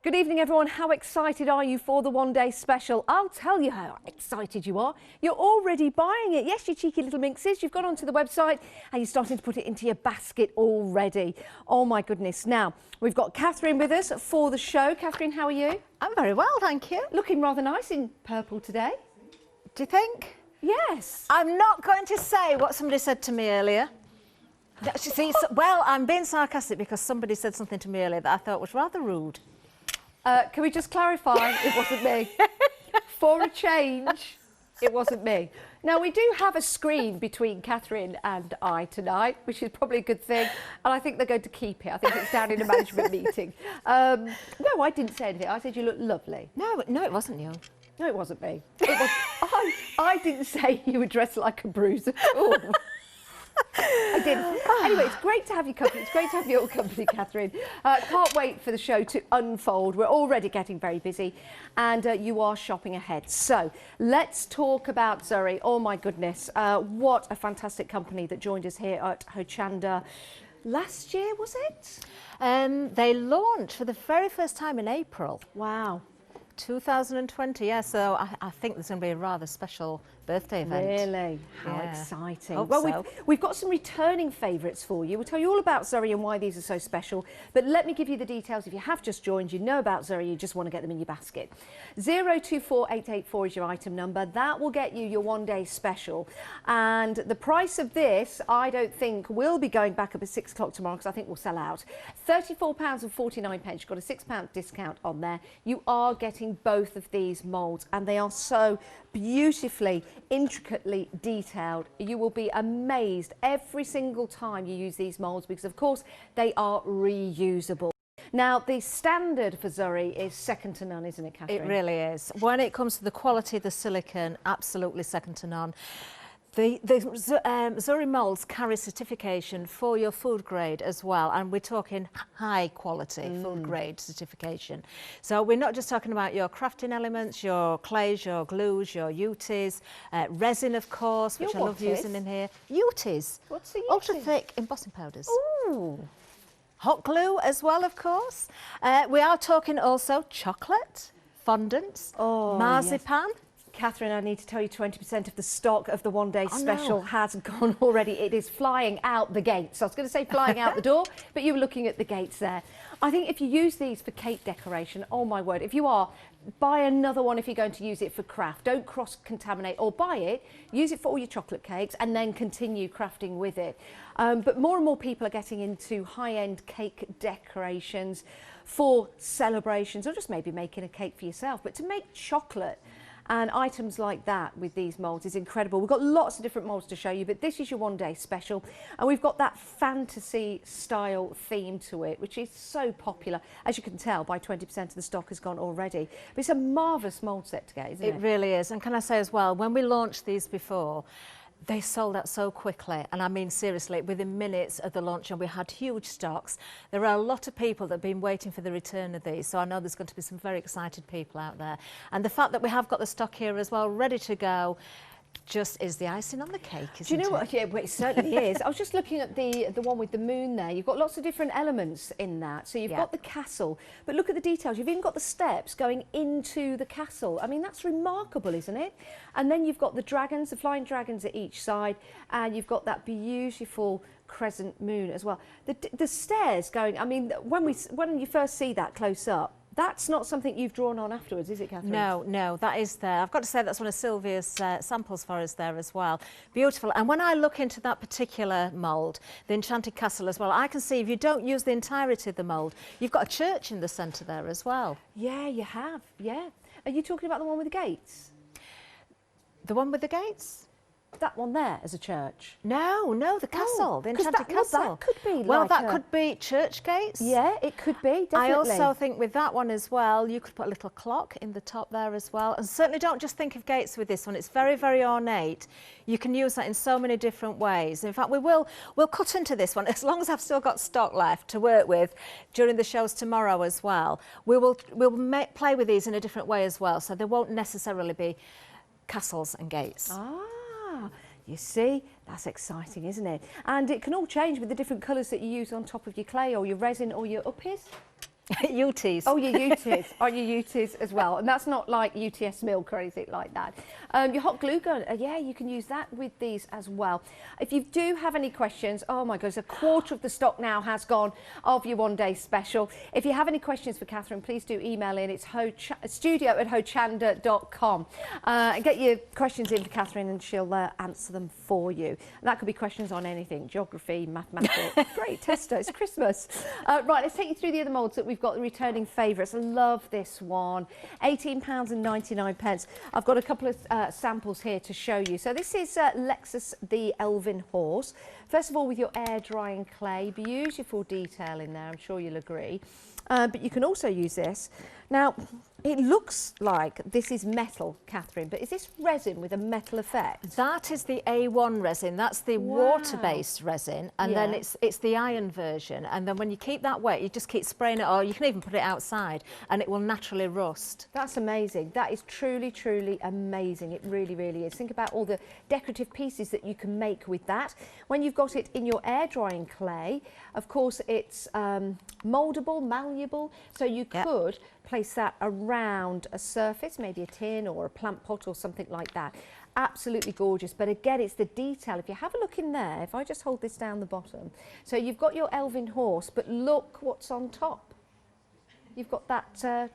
Good evening, everyone. How excited are you for the one-day special? I'll tell you how excited you are. You're already buying it. Yes, you cheeky little minxes. You've gone onto the website and you're starting to put it into your basket already. Oh, my goodness. Now, we've got Kathryn with us for the show. Kathryn, how are you? I'm very well, thank you. Looking rather nice in purple today. Do you think? Yes. I'm not going to say what somebody said to me earlier. See, well, I'm being sarcastic because somebody said something to me earlier that I thought was rather rude. Can we just clarify, it wasn't me. For a change, it wasn't me. Now, we do have a screen between Kathryn and I tonight, which is probably a good thing, and I think they're going to keep it. I think it's down in a management meeting. No, I didn't say anything. I said you look lovely. No, it wasn't you. No, it wasn't me. It was, I didn't say you were dressed like a bruiser at all. I didn't. Anyway, it's great to have you company. It's great to have your company, Kathryn. Can't wait for the show to unfold. We're already getting very busy and you are shopping ahead. So let's talk about Zuri. Oh my goodness, what a fantastic company that joined us here at Hochanda last year, was it? They launched for the very first time in April. Wow. 2020, yeah, so I think there's going to be a rather special birthday event. Really? How Yeah. exciting. Hope Well, so. we've got some returning favourites for you. We'll tell you all about Zuri and why these are so special. But let me give you the details. If you have just joined, you know about Zuri, you just want to get them in your basket. 024884 is your item number. That will get you your one-day special. And the price of this, I don't think, will be going back up at 6 o'clock tomorrow because I think we'll sell out. £34.49. You've got a £6 discount on there. You are getting both of these moulds and they are so beautifully, intricately detailed. You will be amazed every single time you use these moulds because, of course, they are reusable. Now, the standard for Zuri is second to none, isn't it, Kathryn? It really is. When it comes to the quality of the silicone, absolutely second to none. The Zuri moulds carry certification for your food grade as well, and we're talking high quality food grade certification. So we're not just talking about your crafting elements, your clays, your glues, your UTs, resin, of course, which I love using in here. UTs. What's a UT? Ultra thick embossing powders. Ooh. Hot glue as well, of course. We are talking also chocolate, fondants, marzipan. Yes. Kathryn, I need to tell you 20% of the stock of the one-day special has gone already. It is flying out the gates. I was going to say flying out the door, but you were looking at the gates there. I think if you use these for cake decoration, oh my word, if you are, buy another one if you're going to use it for craft. Don't cross-contaminate, or buy it, use it for all your chocolate cakes and then continue crafting with it. But more and more people are getting into high-end cake decorations for celebrations, or just maybe making a cake for yourself. But to make chocolate and items like that with these moulds is incredible. We've got lots of different moulds to show you, but this is your one-day special. And we've got that fantasy style theme to it, which is so popular. As you can tell, by 20% of the stock has gone already. But it's a marvellous mould set to get, isn't it? It really is. And can I say as well, when we launched these before, they sold out so quickly, and I mean seriously, within minutes of the launch, and we had huge stocks. There are a lot of people that have been waiting for the return of these, so I know there's going to be some very excited people out there. And the fact that we have got the stock here as well, ready to go, just is the icing on the cake, isn't it? Do you know what? Yeah, well, it certainly is. I was just looking at the one with the moon there. You've got lots of different elements in that. So you've got the castle, but look at the details. You've even got the steps going into the castle. I mean, that's remarkable, isn't it? And then you've got the dragons, the flying dragons at each side, and you've got that beautiful crescent moon as well. The stairs going, I mean, when you first see that close up, that's not something you've drawn on afterwards, is it, Kathryn? No, that is there. I've got to say that's one of Sylvia's samples for us there as well. Beautiful. And when I look into that particular mould, the Enchanted Castle as well, I can see if you don't use the entirety of the mould, you've got a church in the centre there as well. Yeah, you have, yeah. Are you talking about the one with the gates? The one with the gates? That one there as a church? No, the castle, the Enchanted Castle. Well, that could be well, that could be church gates. Yeah, it could be, definitely. I also think with that one as well, you could put a little clock in the top there as well. And certainly don't just think of gates with this one. It's very, very ornate. You can use that in so many different ways. In fact, we'll cut into this one, as long as I've still got stock left to work with during the shows tomorrow as well. We'll play with these in a different way as well, so there won't necessarily be castles and gates. You see, that's exciting, isn't it? And it can all change with the different colours that you use on top of your clay or your resin or your uppies. UTs. Oh, your UTs. Oh, your UTs as well. And that's not like UTS milk or anything like that. Your hot glue gun, yeah, you can use that with these as well. If you do have any questions, oh my gosh, a quarter of the stock now has gone of your one-day special. If you have any questions for Kathryn, please do email in. It's studio@hochanda.com. And get your questions in for Kathryn and she'll answer them for you. And that could be questions on anything, geography, mathematics. Great, tester, it's Christmas. Right, let's take you through the other moulds that we've got, the returning favourites. I love this one, £18.99. I've got a couple of samples here to show you. So this is Lexus the Elven Horse. First of all, with your air drying clay, beautiful detail in there, I'm sure you'll agree. But you can also use this. Now, it looks like this is metal, Kathryn, but is this resin with a metal effect? That is the A1 resin. That's the water-based resin, and then it's the iron version. And then when you keep that wet, you just keep spraying it, or you can even put it outside, and it will naturally rust. That's amazing. That is truly, truly amazing. It really, really is. Think about all the decorative pieces that you can make with that. When you've got it in your air drying clay, of course, it's mouldable, malleable, so you could place that around a surface, maybe a tin or a plant pot or something like that. Absolutely gorgeous. But again, it's the detail. If you have a look in there, if I just hold this down the bottom, so you've got your elven horse, but look what's on top. You've got that.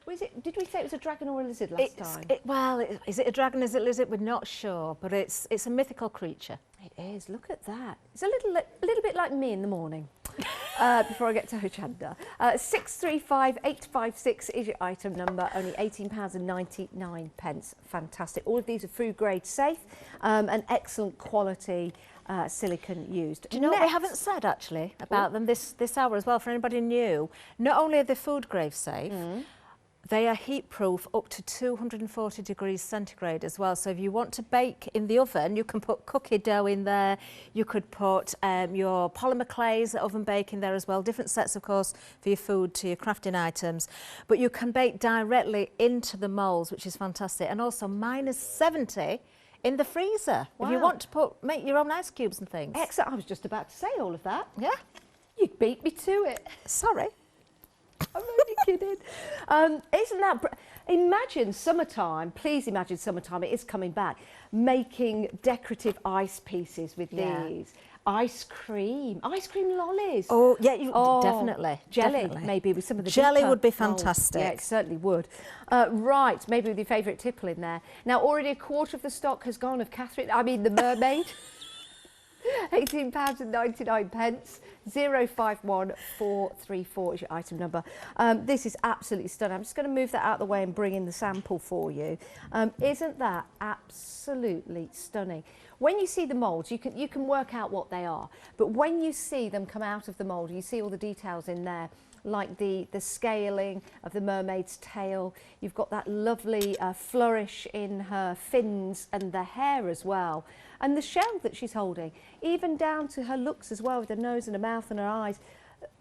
What is it? Did we say it was a dragon or a lizard last time? Well, is it a dragon? Is it a lizard? We're not sure, but it's a mythical creature. It is. Look at that. It's a little bit like me in the morning. Before I get to Hochanda. 635856 is your item number, only £18.99. Fantastic. All of these are food grade safe and excellent quality silicone used. Do you know what we haven't said actually about them this hour as well, for anybody new? Not only are they food grade safe, they are heat proof up to 240 degrees centigrade as well. So if you want to bake in the oven, you can put cookie dough in there. You could put your polymer clays, oven bake in there as well. Different sets, of course, for your food, to your crafting items. But you can bake directly into the moulds, which is fantastic. And also -70 in the freezer. Wow. If you want to make your own ice cubes and things. Excellent. I was just about to say all of that. Yeah. You beat me to it. Sorry. I'm only kidding. Isn't that... Imagine summertime, please imagine summertime, it is coming back, making decorative ice pieces with these. Ice cream lollies. Oh, yeah, definitely. Jelly, definitely. maybe with some of the jelly deeper would be fantastic. Yeah, it certainly would. Right, maybe with your favourite tipple in there. Now, already a quarter of the stock has gone of Kathryn, I mean the Mermaid. £18.99. 051434 is your item number. This is absolutely stunning. I'm just going to move that out of the way and bring in the sample for you. Isn't that absolutely stunning? When you see the moulds, you can work out what they are, but when you see them come out of the mould, you see all the details in there, like the scaling of the mermaid's tail. You've got that lovely flourish in her fins and the hair as well. And the shell that she's holding, even down to her looks as well, with her nose and her mouth and her eyes,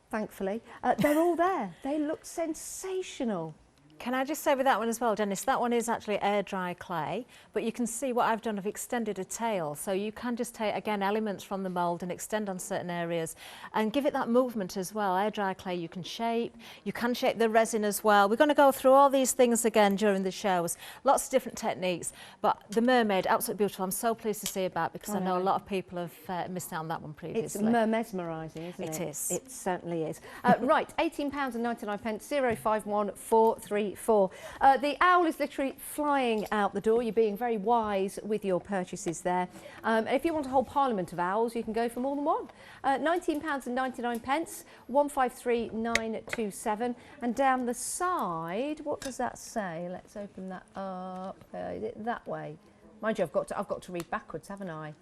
thankfully, they're all there. They look sensational. Can I just say with that one as well, Dennis, that one is actually air dry clay, but you can see what I've done, I've extended a tail. So you can just take, again, elements from the mould and extend on certain areas and give it that movement as well. Air dry clay you can shape the resin as well. We're going to go through all these things again during the shows, lots of different techniques, but the Mermaid, absolutely beautiful. I'm so pleased to see it back because I know a lot of people have missed out on that one previously. It's mesmerising, isn't it? It is. It certainly is. Right, £18.99, 051434. The owl is literally flying out the door. You're being very wise with your purchases there. And if you want a whole parliament of owls, you can go for more than one. £19.99, 153927. And down the side, what does that say? Let's open that up. Is it that way? Mind you, I've got to read backwards, haven't I?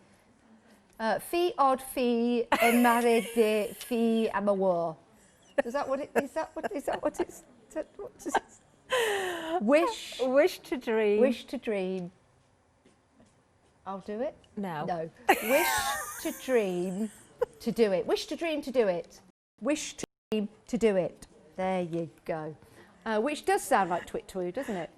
Fi od fi married de fi amawa. Is that what it is? What is it? Wish to dream. Wish to dream. I'll do it. No. Wish to dream to do it. Wish to dream to do it. Wish to dream to do it. There you go. Which does sound like twit twoo, doesn't it?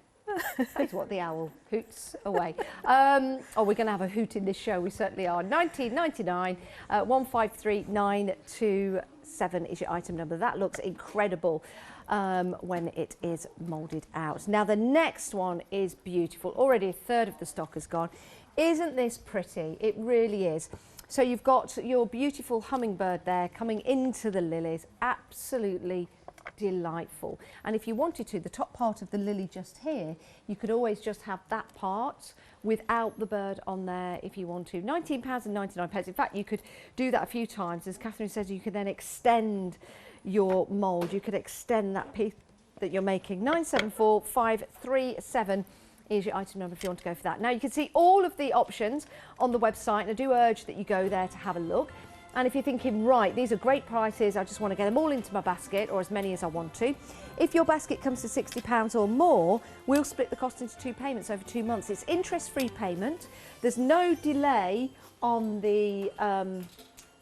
That's what the owl hoots away. We're going to have a hoot in this show. We certainly are. 1999 153927 is your item number. That looks incredible. when it is moulded out. Now the next one is beautiful. Already a third of the stock has gone. Isn't this pretty? It really is. So you've got your beautiful hummingbird there coming into the lilies. Absolutely delightful. And if you wanted to, the top part of the lily just here, you could always just have that part without the bird on there if you want to. £19.99. In fact, you could do that a few times. As Kathryn says, you could then extend your mould. You could extend that piece that you're making. 974537 is your item number if you want to go for that. Now you can see all of the options on the website, and I do urge that you go there to have a look. And if you're thinking, right, these are great prices, I just want to get them all into my basket, or as many as I want to. If your basket comes to £60 or more, we'll split the cost into 2 payments over 2 months. It's interest-free payment. There's no delay on the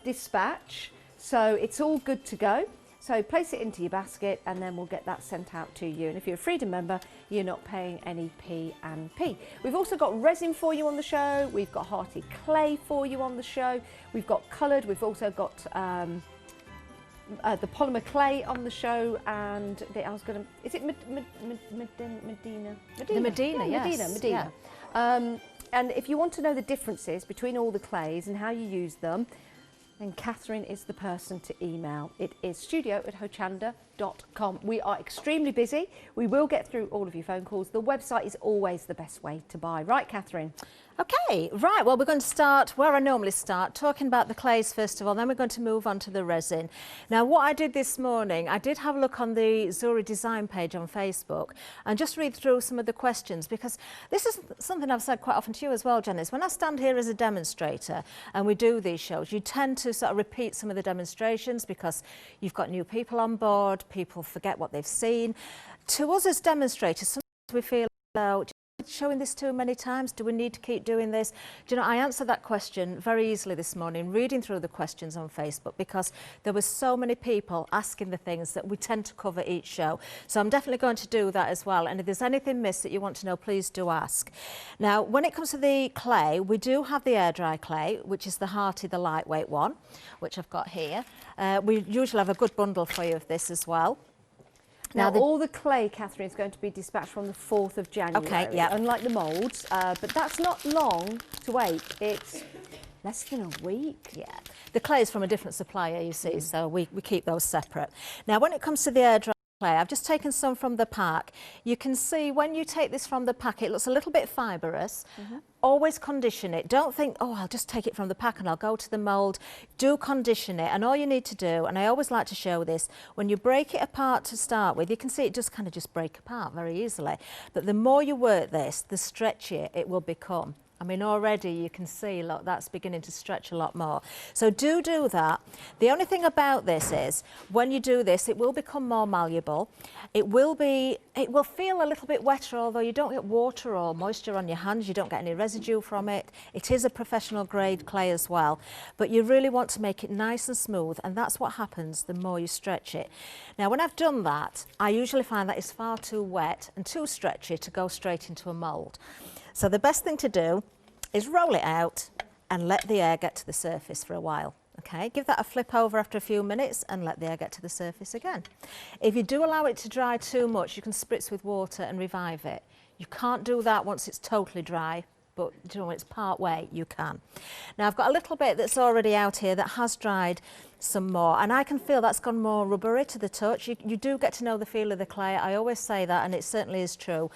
dispatch, so it's all good to go. So place it into your basket and then we'll get that sent out to you. And if you're a Freedom member, you're not paying any P&P. We've also got resin for you on the show. We've got hearty clay for you on the show. We've got coloured. We've also got the polymer clay on the show. And I was going to, is it Medina? The Medina, yeah, yes. Medina. Yeah. And if you want to know the differences between all the clays and how you use them, then Kathryn is the person to email. It is studio@hochanda.com. We are extremely busy. We will get through all of your phone calls. The website is always the best way to buy. Right, Kathryn? Okay, right, well, we're going to start where I normally start, talking about the clays first of all, then we're going to move on to the resin. Now, what I did this morning, I did have a look on the Zuri Design page on Facebook and just read through some of the questions, because this is something I've said quite often to you as well, Janice. When I stand here as a demonstrator and we do these shows, you tend to sort of repeat some of the demonstrations because you've got new people on board, people forget what they've seen. To us as demonstrators, sometimes we feel, showing this too many times, do we need to keep doing this? Do you know, I answered that question very easily this morning, reading through the questions on Facebook, because there were so many people asking the things that we tend to cover each show. So I'm definitely going to do that as well. And if there's anything missed that you want to know, please do ask. Now, when it comes to the clay, we do have the air dry clay, which is the hearty, the lightweight one, which I've got here. We usually have a good bundle for you of this as well. Now all the clay, Kathryn, is going to be dispatched from the 4th of January, okay, yeah. Unlike the moulds, but that's not long to wait. It's less than a week. Yeah, the clay is from a different supplier, you see, so we keep those separate. Now, when it comes to the air dry clay, I've just taken some from the pack. You can see when you take this from the pack, it looks a little bit fibrous. Always condition it. Don't think, oh, I'll just take it from the pack and I'll go to the mould. Do condition it, and all you need to do, and I always like to show this, when you break it apart to start with, you can see it just kind of just break apart very easily. But the more you work this, the stretchier it will become. I mean, already you can see, look, that's beginning to stretch a lot more. So do that. The only thing about this is, when you do this, it will become more malleable. It will feel a little bit wetter, although you don't get water or moisture on your hands. You don't get any residue from it. It is a professional grade clay as well. But you really want to make it nice and smooth, and that's what happens the more you stretch it. Now, when I've done that, I usually find that it's far too wet and too stretchy to go straight into a mould. So the best thing to do is roll it out and let the air get to the surface for a while. Okay, give that a flip over after a few minutes and let the air get to the surface again. If you do allow it to dry too much, you can spritz with water and revive it. You can't do that once it's totally dry, but you know, when it's part way, you can. Now, I've got a little bit that's already out here that has dried some more, and I can feel that's gone more rubbery to the touch. You do get to know the feel of the clay. I always say that, and it certainly is true.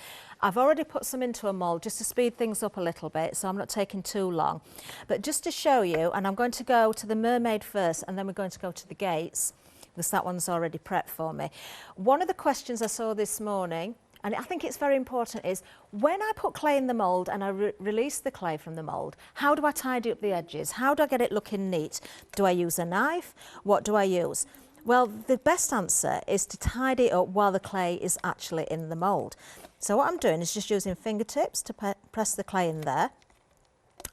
I've already put some into a mould just to speed things up a little bit, so I'm not taking too long. But just to show you, and I'm going to go to the Mermaid first, and then we're going to go to the gates, because that one's already prepped for me. One of the questions I saw this morning, and I think it's very important, is when I put clay in the mould and I release the clay from the mould, how do I tidy up the edges? How do I get it looking neat? Do I use a knife? What do I use? Well, the best answer is to tidy it up while the clay is actually in the mould. So what I'm doing is just using fingertips to press the clay in there.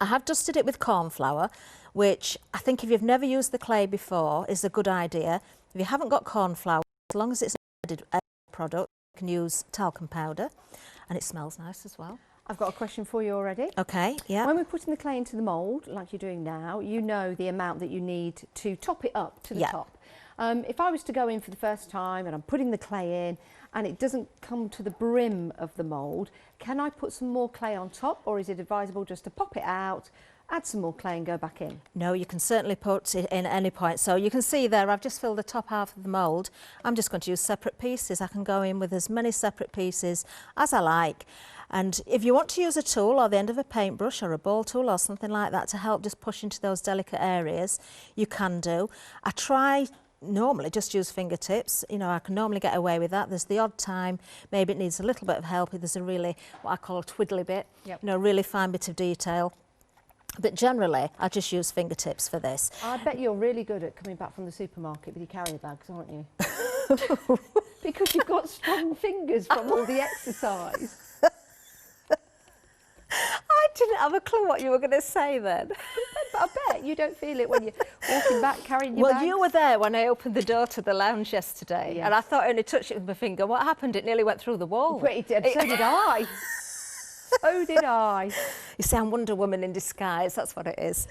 I have dusted it with corn flour, which I think if you've never used the clay before is a good idea. If you haven't got corn flour, as long as it's an edible product, you can use talcum powder, and it smells nice as well. I've got a question for you already. Okay, yeah. When we're putting the clay into the mould, like you're doing now, you know the amount that you need to top it up to the top. If I was to go in for the first time and I'm putting the clay in and it doesn't come to the brim of the mould, can I put some more clay on top, or is it advisable just to pop it out, add some more clay and go back in? No, you can certainly put it in at any point. So you can see there, I've just filled the top half of the mould. I'm just going to use separate pieces. I can go in with as many separate pieces as I like. And if you want to use a tool or the end of a paintbrush or a ball tool or something like that to help just push into those delicate areas, you can do. I try normally just use fingertips. You know, I can normally get away with that. There's the odd time, maybe it needs a little bit of help if there's a really, what I call a twiddly bit, you know, a really fine bit of detail. But generally, I just use fingertips for this. I bet you're really good at coming back from the supermarket with your carrier bags, aren't you? Because you've got strong fingers from all the exercise. I didn't have a clue what you were going to say then. But I bet you don't feel it when you're walking back carrying your bags. Well, you were there when I opened the door to the lounge yesterday, and I thought I only touched it with my finger. What happened? It nearly went through the wall. Well, it did. So did I. So did I. You see, I'm Wonder Woman in disguise. That's what it is.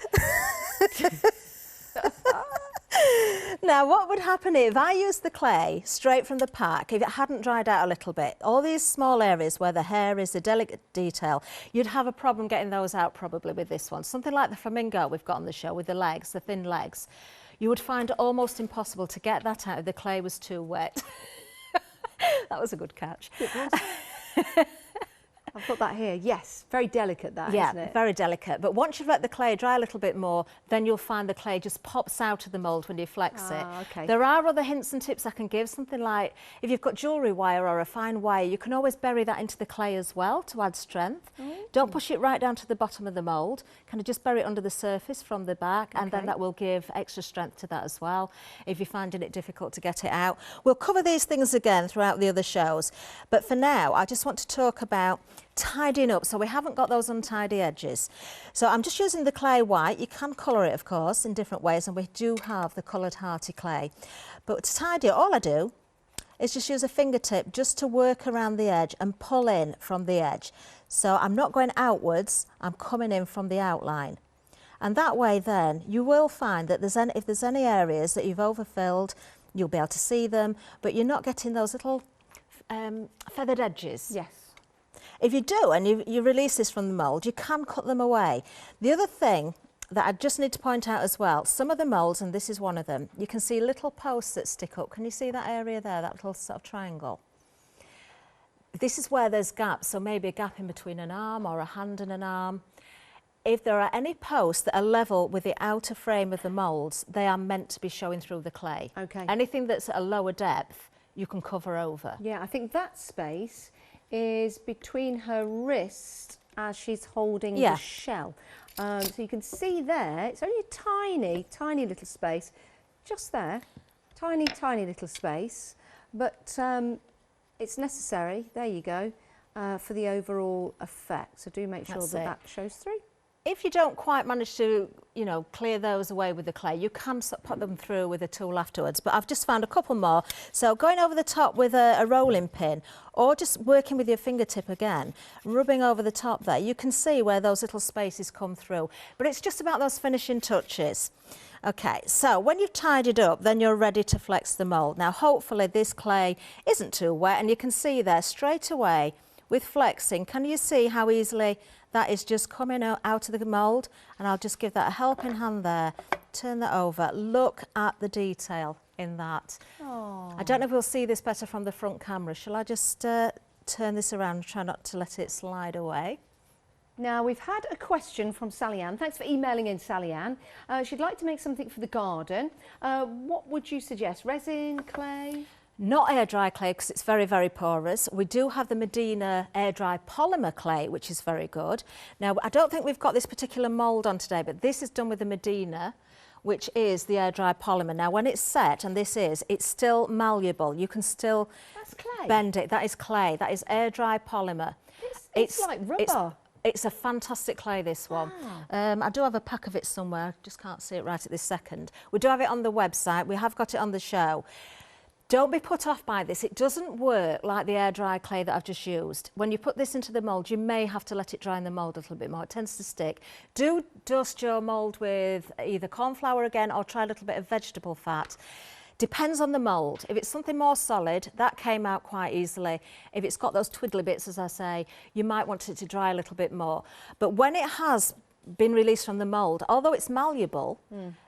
Now, what would happen if I used the clay straight from the pack, if it hadn't dried out a little bit? All these small areas where the hair is, the delicate detail, you'd have a problem getting those out probably with this one. Something like the Flamingo we've got on the show with the legs, the thin legs. You would find it almost impossible to get that out if the clay was too wet. That was a good catch. It was. I've got that here. Yes, very delicate that, isn't it? Yeah, very delicate. But once you've let the clay dry a little bit more, then you'll find the clay just pops out of the mould when you flex it. Okay. There are other hints and tips I can give, something like if you've got jewellery wire or a fine wire, you can always bury that into the clay as well to add strength. Don't push it right down to the bottom of the mould. Kind of just bury it under the surface from the back, and then that will give extra strength to that as well if you're finding it difficult to get it out. We'll cover these things again throughout the other shows, but for now I just want to talk about tidying up, so we haven't got those untidy edges. So I'm just using the clay white. You can colour it, of course, in different ways, and we do have the coloured hearty clay. But to tidy it, all I do is just use a fingertip just to work around the edge and pull in from the edge. So I'm not going outwards, I'm coming in from the outline. And that way then you will find that if there's any areas that you've overfilled, you'll be able to see them, but you're not getting those little feathered edges. Yes. If you do, and you release this from the mould, you can cut them away. The other thing that I just need to point out as well, some of the moulds, and this is one of them, you can see little posts that stick up. Can you see that area there, that little sort of triangle? This is where there's gaps, so maybe a gap in between an arm or a hand and an arm. If there are any posts that are level with the outer frame of the moulds, they are meant to be showing through the clay. Okay. Anything that's at a lower depth, you can cover over. Yeah, I think that space is between her wrist as she's holding the shell. So you can see there, it's only a tiny, tiny little space, just there, tiny, tiny little space, but it's necessary, there you go, for the overall effect. So do make sure that shows through. If you don't quite manage to, you know, clear those away with the clay, you can put them through with a tool afterwards. But I've just found a couple more. So going over the top with a rolling pin, or just working with your fingertip again, rubbing over the top there, you can see where those little spaces come through. But it's just about those finishing touches. Okay, so when you've tidied up, then you're ready to flex the mould. Now, hopefully this clay isn't too wet, and you can see there straight away with flexing, can you see how easily that is just coming out of the mould? And I'll just give that a helping hand there, turn that over. Look at the detail in that. Aww. I don't know if we'll see this better from the front camera. Shall I just turn this around and try not to let it slide away? Now, we've had a question from Sally Ann. Thanks for emailing in, Sally Ann. She'd like to make something for the garden. What would you suggest? Resin, clay? Not air dry clay because it's very, very porous. We do have the Medina air dry polymer clay, which is very good. Now, I don't think we've got this particular mould on today, but this is done with the Medina, which is the air dry polymer. Now, when it's set, and it's still malleable. You can still bend it. That is clay. That is air dry polymer. It's like rubber. It's a fantastic clay, this one. Wow. I do have a pack of it somewhere. I just can't see it right at this second. We do have it on the website. We have got it on the show. Don't be put off by this. It doesn't work like the air dry clay that I've just used. When you put this into the mould, you may have to let it dry in the mould a little bit more. It tends to stick. Do dust your mould with either corn flour again or try a little bit of vegetable fat. Depends on the mould. If it's something more solid, that came out quite easily. If it's got those twiddly bits, as I say, you might want it to dry a little bit more. But when it has been released from the mould, although it's malleable,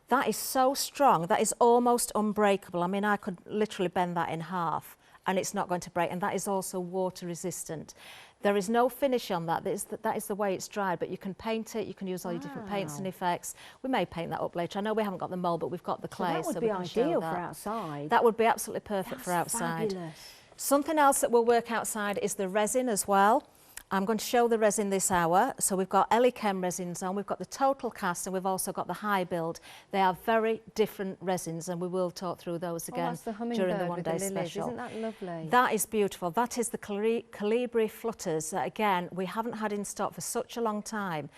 that is so strong, that is almost unbreakable. I mean, I could literally bend that in half and it's not going to break, and that is also water resistant. There is no finish on that. That is the way it's dried, but you can paint it, you can use all your different paints and effects. We may paint that up later. I know we haven't got the mould, but we've got the clay, so that would so be we can show ideal that. for outside. That would be absolutely perfect for outside. Fabulous. Something else that will work outside is the resin as well. I'm going to show the resin this hour. So we've got Elichem resins on, we've got the Total Cast, and we've also got the High Build. They are very different resins, and we will talk through those again during the one-day special. Isn't that lovely? That is beautiful. That is the Calibri Flutters that, again, we haven't had in stock for such a long time,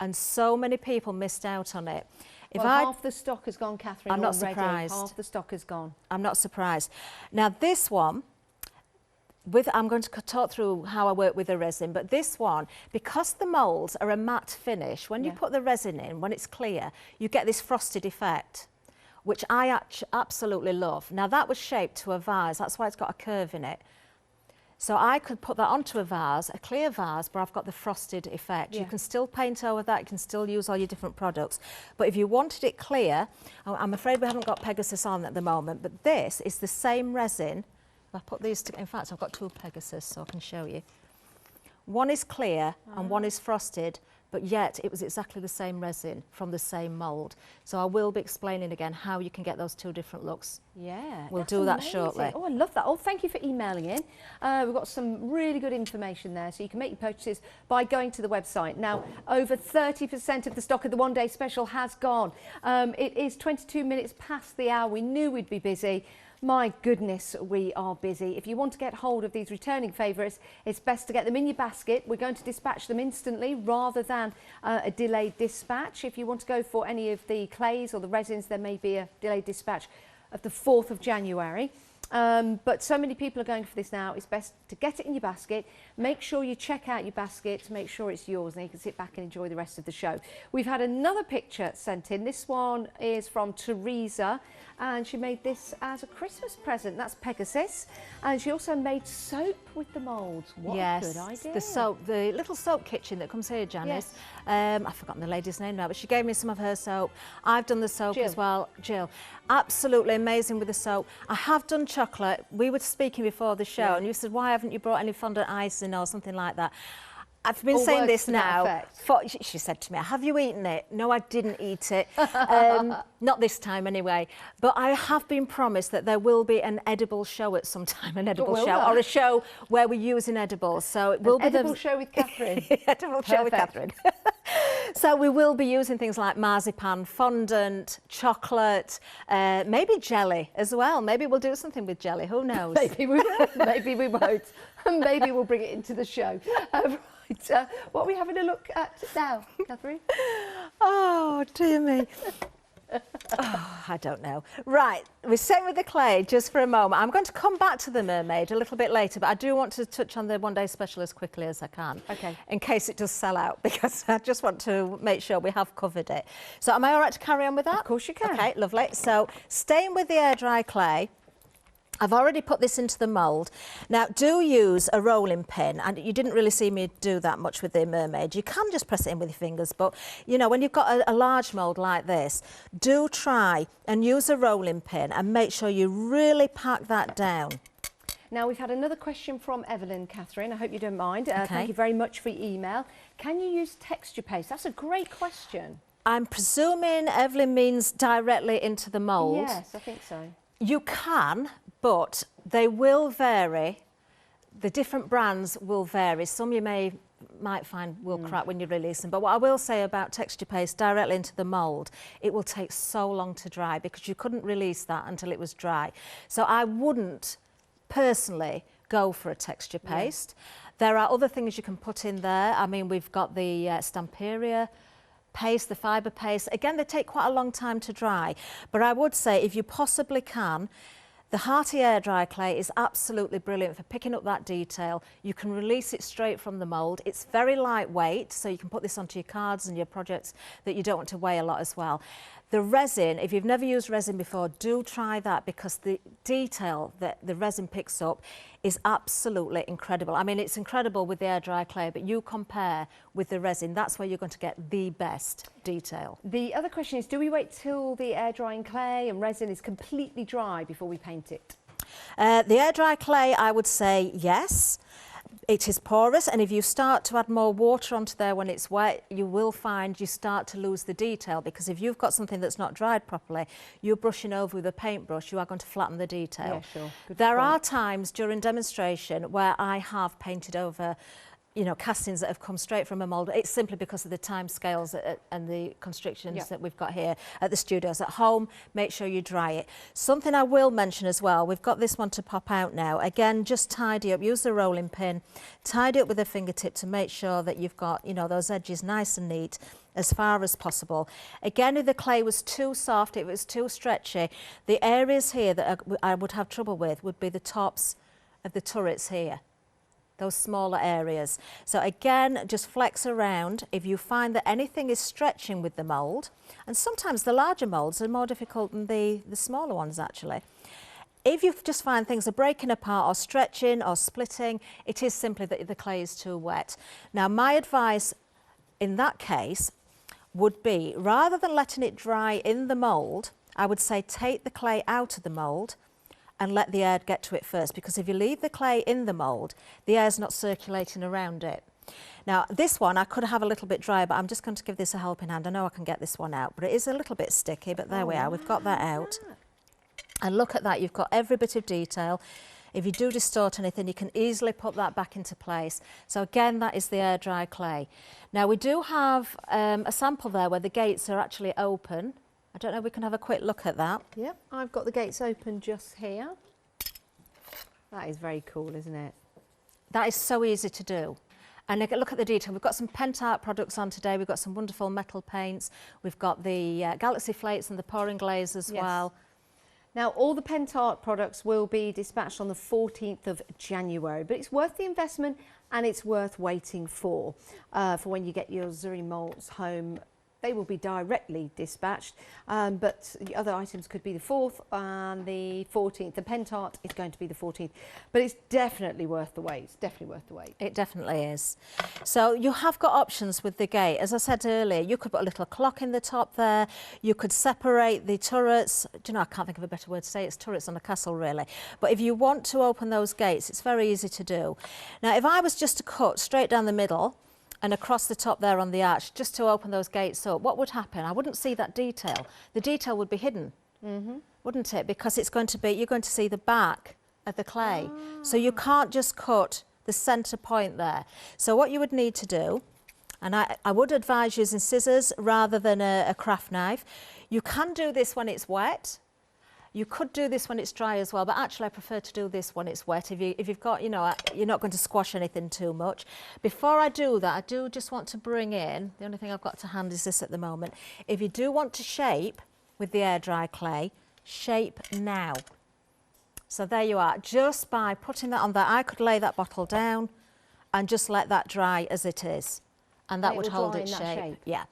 and so many people missed out on it. Well, half the stock has gone, Kathryn. I'm not already. surprised. Half the stock has gone. I'm not surprised. Now this one, I'm going to talk through how I work with the resin, but this one, because the moulds are a matte finish, when you put the resin in, when it's clear, you get this frosted effect, which I absolutely love. Now that was shaped to a vase, that's why it's got a curve in it. So I could put that onto a vase, a clear vase, but I've got the frosted effect. You can still paint over that, you can still use all your different products. But if you wanted it clear, I'm afraid we haven't got Pegasus on at the moment, but this is the same resin. I put these in fact, I've got two Pegasus, so I can show you. One is clear and one is frosted, but yet it was exactly the same resin from the same mould. So I will be explaining again how you can get those two different looks. Yeah, we'll do that shortly. Oh, I love that. Oh, thank you for emailing in. We've got some really good information there, so you can make your purchases by going to the website. Now, over 30% of the stock of the one-day special has gone. It is 22 minutes past the hour. We knew we'd be busy. My goodness, we are busy. If you want to get hold of these returning favourites, it's best to get them in your basket. We're going to dispatch them instantly rather than a delayed dispatch. If you want to go for any of the clays or the resins, there may be a delayed dispatch of the 4th of January. But so many people are going for this now, it's best to get it in your basket. Make sure you check out your basket to make sure it's yours, and you can sit back and enjoy the rest of the show. We've had another picture sent in. This one is from Teresa, and she made this as a Christmas present. That's Pegasus, and she also made soap with the moulds. What a good idea. The soap, the little soap kitchen that comes here, Janice. I've forgotten the lady's name now, but she gave me some of her soap. I've done the soap as well, Jill. Absolutely amazing with the soap. I have done chocolate. We were speaking before the show, and you said, why haven't you brought any fondant icing or something like that? I've been saying this now. She said to me, have you eaten it? No, I didn't eat it. Not this time anyway. But I have been promised that there will be an edible show at some time, or a show where we're using edibles. So it will be edible show with Kathryn. Edible show with Kathryn. So we will be using things like marzipan, fondant, chocolate, maybe jelly as well. Maybe we'll do something with jelly. Who knows? Maybe we will. Maybe we won't. Maybe we'll bring it into the show. What are we having a look at now, Kathryn? Oh, dear me. Oh, I don't know. Right, we're staying with the clay just for a moment. I'm going to come back to the Mermaid a little bit later, but I do want to touch on the one-day special as quickly as I can. Okay. In case it does sell out, because I just want to make sure we have covered it. So am I all right to carry on with that? Of course you can. Okay, lovely. So staying with the air-dry clay, I've already put this into the mould. Now, do use a rolling pin, and you didn't really see me do that much with the Mermaid. You can just press it in with your fingers, but, you know, when you've got a large mould like this, do try and use a rolling pin and make sure you really pack that down. Now, we've had another question from Evelyn, Kathryn. I hope you don't mind. Thank you very much for your email. Can you use texture paste? That's a great question. I'm presuming Evelyn means directly into the mould. Yes, I think so. You can, but they will vary. The different brands will vary. Some you might find will crack when you release them. But what I will say about texture paste directly into the mould, it will take so long to dry because you couldn't release that until it was dry. So I wouldn't personally go for a texture paste. There are other things you can put in there. I mean, we've got the Stamperia paste, the fibre paste. Again, they take quite a long time to dry. But I would say if you possibly can, The Hearty air dry clay is absolutely brilliant for picking up that detail. You can release it straight from the mould. It's very lightweight, so you can put this onto your cards and your projects that you don't want to weigh a lot as well. The resin, if you've never used resin before, do try that, because the detail that the resin picks up is absolutely incredible. I mean, it's incredible with the air dry clay, but you compare with the resin, that's where you're going to get the best detail. The other question is, do we wait till the air drying clay and resin is completely dry before we paint it? The air dry clay, I would say yes. It is porous, and if you start to add more water onto there when it's wet, you will find you start to lose the detail, because if you've got something that's not dried properly, you're brushing over with a paintbrush, you are going to flatten the detail. Yeah, sure. Good There point. are times during demonstration where I have painted over, you know, castings that have come straight from a mould. It's simply because of the time scales and the constrictions that we've got here at the studios. At home, make sure you dry it. Something I will mention as well, we've got this one to pop out now. Again, just tidy up, use the rolling pin, tidy up with a fingertip to make sure that you've got, you know, those edges nice and neat as far as possible. Again, if the clay was too soft, if it was too stretchy, the areas here that I would have trouble with would be the tops of the turrets here. Those smaller areas. So again, just flex around. If you find that anything is stretching with the mould, and sometimes the larger moulds are more difficult than the smaller ones actually. If you just find things are breaking apart or stretching or splitting, it is simply that the clay is too wet. Now, my advice in that case would be, rather than letting it dry in the mould, I would say take the clay out of the mould and let the air get to it first, because if you leave the clay in the mould, the air's not circulating around it. Now, this one I could have a little bit dry, but I'm just going to give this a helping hand. I know I can get this one out, but it is a little bit sticky, but there we are, we've got that out. And look at that, you've got every bit of detail. If you do distort anything, you can easily put that back into place. So again, that is the air dry clay. Now, we do have a sample there where the gates are actually open. I don't know if we can have a quick look at that. Yep, I've got the gates open just here. That is very cool, isn't it? That is so easy to do. And look at the detail. We've got some Pent Art products on today. We've got some wonderful metal paints. We've got the Galaxy Flakes and the pouring glaze as well. Now, all the Pent Art products will be dispatched on the 14th of January, but it's worth the investment and it's worth waiting for when you get your Zuri molds home. They will be directly dispatched, but the other items could be the 4th and the 14th. The Pent Art is going to be the 14th, but it's definitely worth the wait. It's definitely worth the wait. It definitely is. So you have got options with the gate. As I said earlier, you could put a little clock in the top there. You could separate the turrets. Do you know, I can't think of a better word to say. It's turrets on a castle, really. But if you want to open those gates, it's very easy to do. Now, if I was just to cut straight down the middle and across the top there on the arch, just to open those gates up, what would happen? I wouldn't see that detail. The detail would be hidden, wouldn't it? Because it's going to be, you're going to see the back of the clay. So you can't just cut the centre point there. So what you would need to do, and I would advise using scissors rather than a craft knife. You can do this when it's wet. You could do this when it's dry as well, but actually I prefer to do this when it's wet. If you've got, you know, you're not going to squash anything too much. Before I do that, I do just want to bring in, the only thing I've got to hand is this at the moment. If you do want to shape with the air dry clay, shape now. So there you are. Just by putting that on there, I could lay that bottle down and just let that dry as it is. And that would hold its shape. Yeah.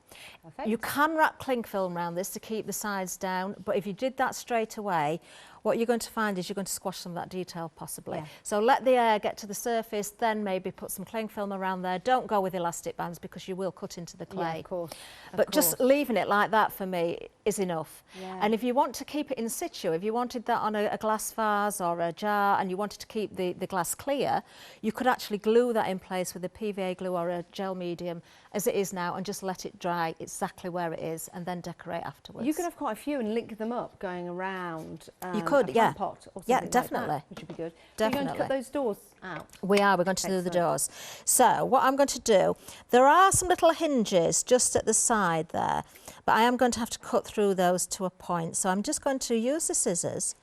Perfect. You can wrap cling film around this to keep the sides down, but if you did that straight away, what you're going to find is you're going to squash some of that detail possibly. So let the air get to the surface, then maybe put some cling film around there. Don't go with elastic bands because you will cut into the clay. Yeah, of course. But just leaving it like that for me is enough. Yeah. And if you want to keep it in situ, if you wanted that on a glass vase or a jar and you wanted to keep the glass clear, you could actually glue that in place with a PVA glue or a gel medium as it is now and just let it dry exactly where it is and then decorate afterwards. You could have quite a few and link them up going around you could, a yeah. plant pot or something Yeah, like definitely. that, which would be good. Definitely. Are you going to cut those doors out? We're going to do the doors. So what I'm going to do, there are some little hinges just at the side there, but I am going to have to cut through those to a point. So I'm just going to use the scissors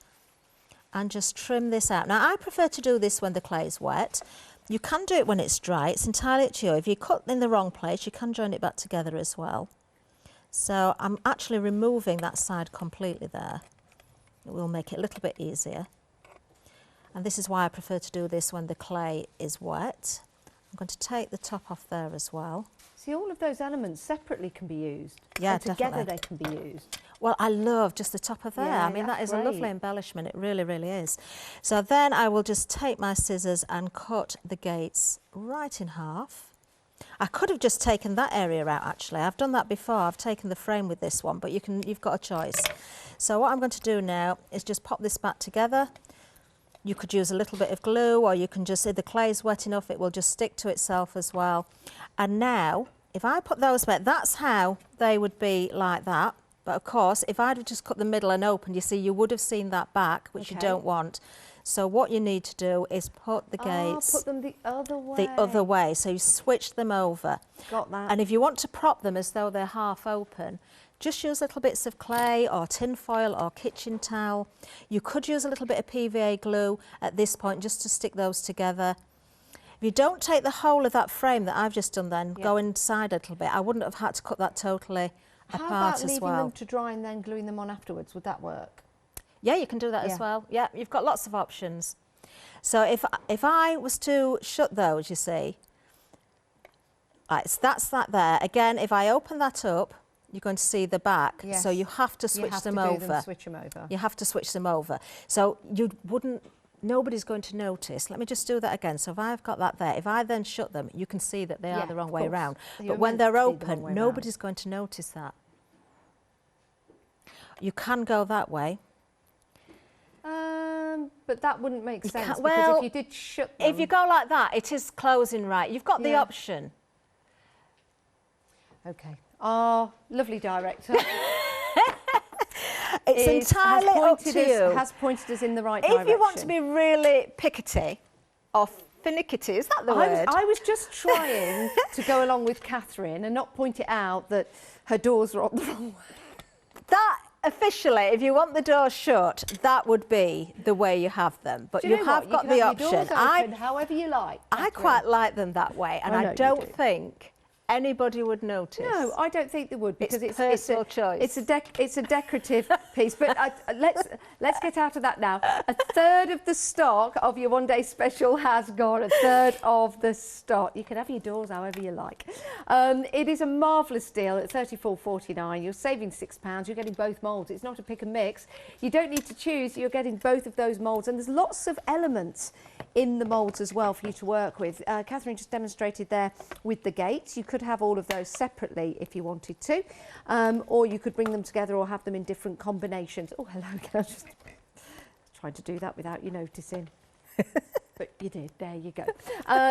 and just trim this out. Now I prefer to do this when the clay is wet. You can do it when it's dry, it's entirely up to you. If you cut in the wrong place, you can join it back together as well. So I'm actually removing that side completely there. It will make it a little bit easier. And this is why I prefer to do this when the clay is wet. I'm going to take the top off there as well. See, all of those elements separately can be used. Yeah, and together definitely. they can be used. Well, I love just the top of there. Yeah, I mean, that is that's a lovely great. embellishment. It really, really is. So then I will just take my scissors and cut the gates right in half. I could have just taken that area out, actually. I've done that before. I've taken the frame with this one, but you've got a choice. So what I'm going to do now is just pop this back together. You could use a little bit of glue, or you can just, if the clay's wet enough, it will just stick to itself as well. And now, if I put those back, that's how they would be like that. But of course, if I'd have just cut the middle and opened, you see, you would have seen that back, which you don't want. So what you need to do is put the gates... put them the other way. The other way, so you switch them over. Got that. And if you want to prop them as though they're half open, just use little bits of clay or tin foil or kitchen towel. You could use a little bit of PVA glue at this point just to stick those together. If you don't take the whole of that frame that I've just done then, go inside a little bit, I wouldn't have had to cut that totally apart as well. How about leaving them to dry and then gluing them on afterwards? Would that work? Yeah, you can do that as well. Yeah, you've got lots of options. So if I was to shut those, you see, right, so that's that there. Again, if I open that up, you're going to see the back. Yes. So you have to switch them over. Switch them over. You have to switch them over. So you wouldn't, nobody's going to notice. Let me just do that again. So if I've got that there, if I then shut them, you can see that they are the wrong way around. But when they're open, nobody's going to notice that. You can go that way. But that wouldn't make sense, Well, because if you did shut them... If you go like that, it is closing right. You've got the option. Okay. Our lovely director It's entirely up to you. Has pointed us in the right direction. If you want to be really pickety or finickety, is that the word? I was just trying to go along with Kathryn and not point it out that her doors are on the wrong way. That, officially, if you want the doors shut, that would be the way you have them. But you have got the option. Your doors open however you like. I quite like them that way, and I don't think anybody would notice. No, I don't think they would, because it's personal choice. It's a decorative piece. But let's get out of that now. A third of the stock of your one day special has gone. A third of the stock. You can have your doors however you like. It is a marvellous deal at $34.49. You're saving £6. You're getting both moulds. It's not a pick and mix. You don't need to choose. You're getting both of those moulds, and there's lots of elements in the moulds as well for you to work with. Kathryn just demonstrated there with the gates. You could have all of those separately if you wanted to, or you could bring them together or have them in different combinations. Oh, hello, I just tried to do that without you noticing. But you did, there you go.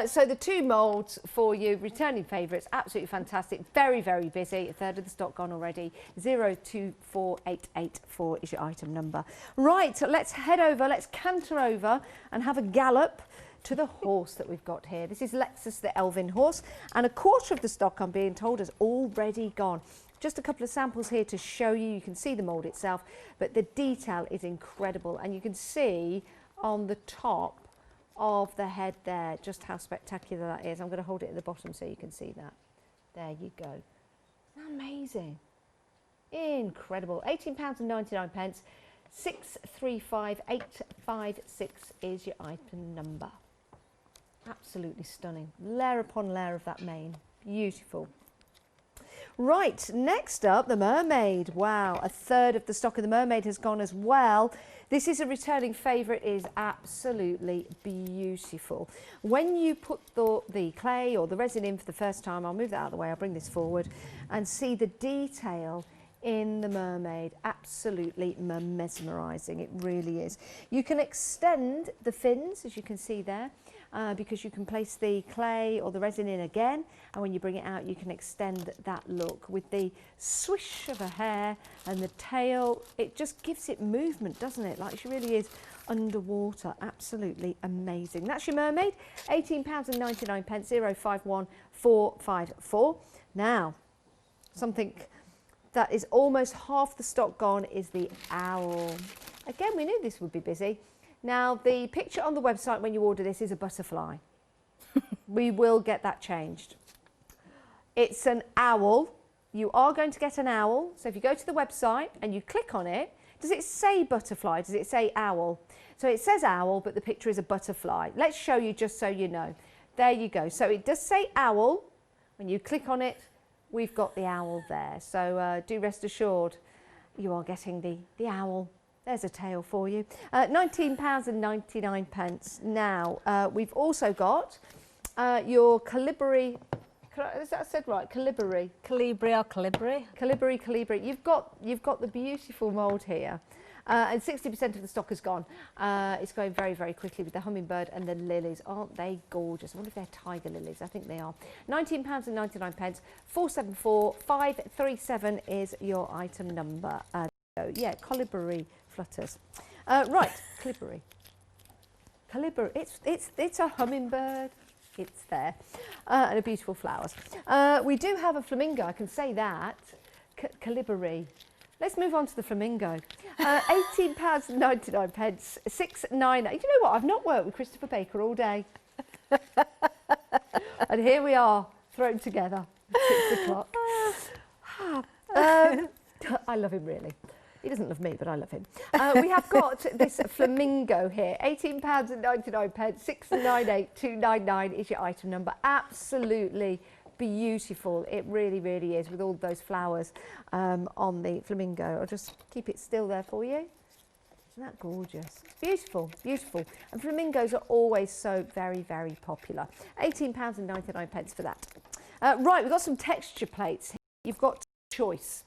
So the two moulds for you, returning favourites, absolutely fantastic, very, very busy, a third of the stock gone already. 024884 is your item number. Right, so let's head over, let's canter over and have a gallop to the horse that we've got here. This is Lexus the Elvin horse, and a quarter of the stock, I'm being told, is already gone. Just a couple of samples here to show you. You can see the mould itself, but the detail is incredible, and you can see on the top of the head there just how spectacular that is. I'm going to hold it at the bottom so you can see that. There you go. Amazing. Incredible. £18.99. 635856 is your item number. Absolutely stunning. Layer upon layer of that mane. Beautiful. Right, next up, the Mermaid. Wow, a third of the stock of the Mermaid has gone as well. This is a returning favourite. It is absolutely beautiful. When you put the clay or the resin in for the first time, I'll move that out of the way, I'll bring this forward, and see the detail in the Mermaid. Absolutely mesmerising, it really is. You can extend the fins, as you can see there, because you can place the clay or the resin in again, and when you bring it out you can extend that look with the swish of her hair and the tail. It just gives it movement, doesn't it? Like she really is underwater. Absolutely amazing. That's your Mermaid, £18.99, 051454. Now, something that is almost half the stock gone is the owl. Again, we knew this would be busy. Now, the picture on the website when you order this is a butterfly. We will get that changed. It's an owl. You are going to get an owl. So if you go to the website and you click on it, Does it say butterfly? Does it say owl? So it says owl, but the picture is a butterfly. Let's show you just so you know. There you go. So it does say owl. When you click on it, we've got the owl there. So do rest assured you are getting the owl. There's a tail for you. £19.99. Now, we've also got your Calibri. Is that said right? Calibri. Calibri or Calibri? Calibri. You've got the beautiful mould here. And 60% of the stock is gone. It's going very, very quickly with the hummingbird and the lilies. Aren't they gorgeous? I wonder if they're tiger lilies. I think they are. £19.99. 474537 is your item number. Yeah, Calibri flutters. Right, Calibri. It's a hummingbird. It's there. And a beautiful flowers. We do have a flamingo, I can say that. Calibri. Let's move on to the flamingo. £18.99, 698. You know what? I've not worked with Christopher Baker all day. And here we are, thrown together at 6 o'clock. I love him, really. He doesn't love me, but I love him. We have got this flamingo here. £18.99, 698299 is your item number. Absolutely beautiful. It really, really is, with all those flowers on the flamingo. I'll just keep it still there for you. Isn't that gorgeous? Beautiful, beautiful. And flamingos are always so very, very popular. £18.99 for that. Right, we've got some texture plates here. You've got choice.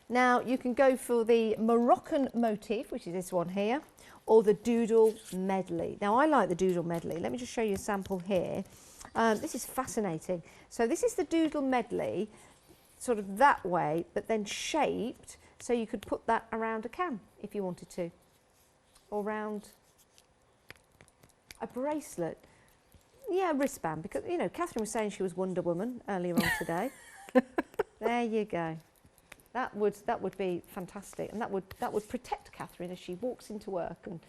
Now, you can go for the Moroccan motif, which is this one here, or the Doodle Medley. Now, I like the Doodle Medley. Let me just show you a sample here. This is fascinating. So this is the Doodle Medley, sort of that way, but then shaped, so you could put that around a can if you wanted to, or around a bracelet. Yeah, a wristband, because, you know, Kathryn was saying she was Wonder Woman earlier on today. There you go. That would be fantastic, and that would protect Kathryn as she walks into work and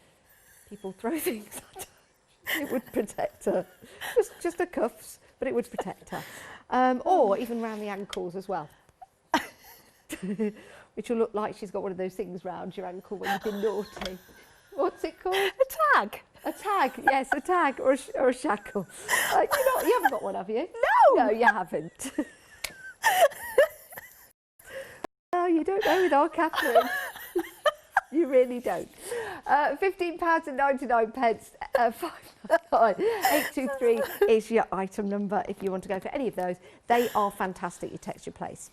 people throw things at her. It would protect her. Just the cuffs, but it would protect her. Or even round the ankles as well. Which will look like she's got one of those things round your ankle when you've been naughty. What's it called? A tag. A tag, yes, a tag or a shackle. You haven't got one, have you? No. No, you haven't. Oh, you don't know with our Kathryn. You really don't. £15.99. 823 is your item number if you want to go for any of those. They are fantastic, your texture place.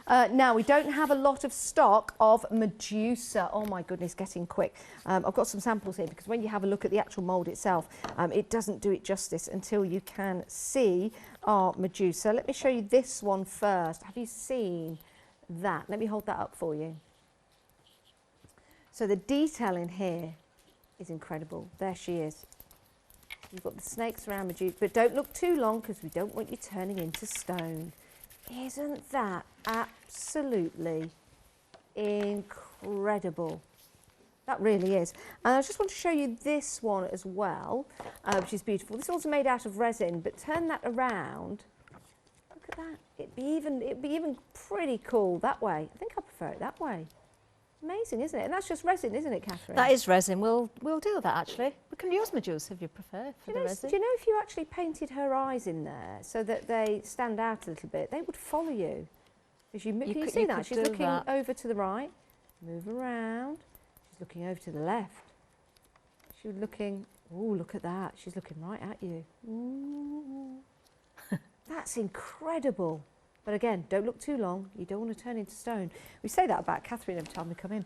Now, we don't have a lot of stock of Medusa. Oh my goodness, getting quick. I've got some samples here, because when you have a look at the actual mould itself, it doesn't do it justice until you can see our Medusa. Let me show you this one first. Have you seen that? Let me hold that up for you. So the detail in here is incredible. There she is. You've got the snakes around Medusa, but don't look too long, because we don't want you turning into stone. Isn't that absolutely incredible? That really is. And I just want to show you this one as well, which is beautiful. This one's made out of resin, but turn that around. Look at that. It'd be even pretty cool that way. I think I prefer it that way. Amazing, isn't it? And that's just resin, isn't it, Kathryn? That is resin. We'll do that, actually. We can use Medusa if you prefer for the resin. Do you know if you actually painted her eyes in there so that they stand out a little bit, they would follow you? Can you see that? She's looking over to the right. Move around. She's looking over to the left. She's looking... Oh, look at that. She's looking right at you. Ooh. That's incredible. But again, don't look too long. You don't want to turn into stone. We say that about Kathryn every time we come in.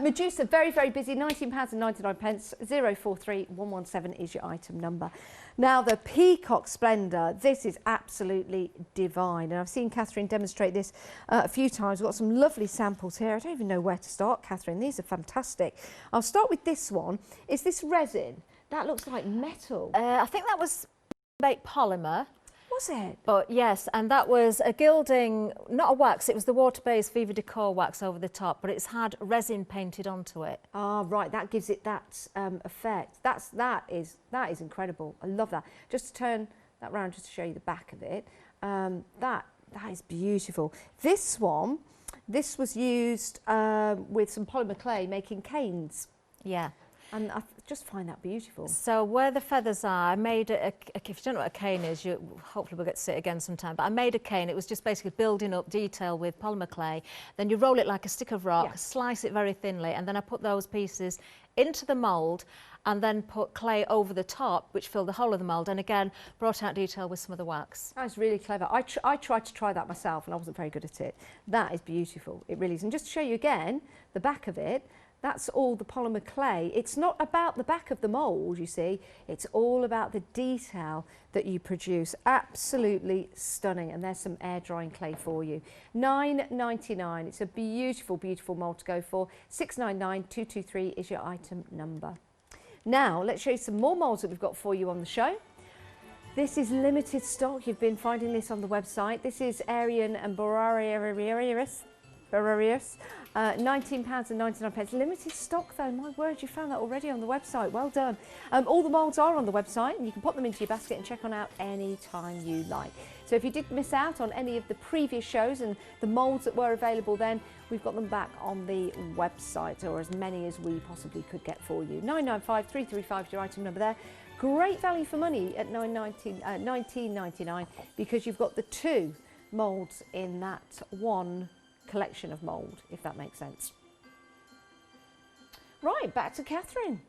Medusa, very, very busy. £19.99. 043117 is your item number. Now, the Peacock Splendor. This is absolutely divine. And I've seen Kathryn demonstrate this a few times. We've got some lovely samples here. I don't even know where to start, Kathryn. These are fantastic. I'll start with this one. Is this resin? That looks like metal. I think that was baked polymer. Was it? But yes, and that was a gilding, not a wax, it was the water-based Viva Decor wax over the top, but it's had resin painted onto it. Ah, right, that gives it that effect. That is incredible. I love that. Just to turn that round just to show you the back of it. That is beautiful. This one This was used with some polymer clay making canes. Yeah. And I just find that beautiful. So where the feathers are, I made if you don't know what a cane is, hopefully we'll get to see it again sometime, but I made a cane. It was just basically building up detail with polymer clay. Then you roll it like a stick of rock, slice it very thinly, and then I put those pieces into the mould and then put clay over the top, which filled the whole of the mould, and again, brought out detail with some of the wax. That's really clever. I tried to try that myself and I wasn't very good at it. That is beautiful, it really is. And just to show you again, the back of it, that's all the polymer clay. It's not about the back of the mould, you see. It's all about the detail that you produce. Absolutely stunning. And there's some air drying clay for you. $9.99. It's a beautiful, beautiful mould to go for. $699-223 is your item number. Now, let's show you some more moulds that we've got for you on the show. This is limited stock. You've been finding this on the website. This is Arian and Borarius. £19.99. Limited stock though, my word, you found that already on the website. Well done. All the moulds are on the website and you can pop them into your basket and check on out any time you like. So if you did miss out on any of the previous shows and the moulds that were available then, we've got them back on the website, or as many as we possibly could get for you. 995-335 is your item number there. Great value for money at $19.99 because you've got the two moulds in that one collection of mould, if that makes sense. Right, back to Kathryn.